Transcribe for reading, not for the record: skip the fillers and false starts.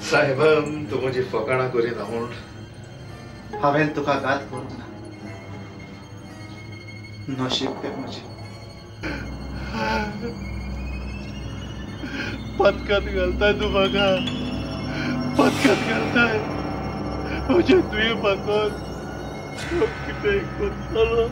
साहेबन तू म्हजी फकाणां करिना म्हूण हांवें तुका घात करूंक ना. नशीब तें म्हजें. पदकात घालताय तूं म्हाका, पदकात घालताय. म्हजें तुवें पाकोन कितें करतलो.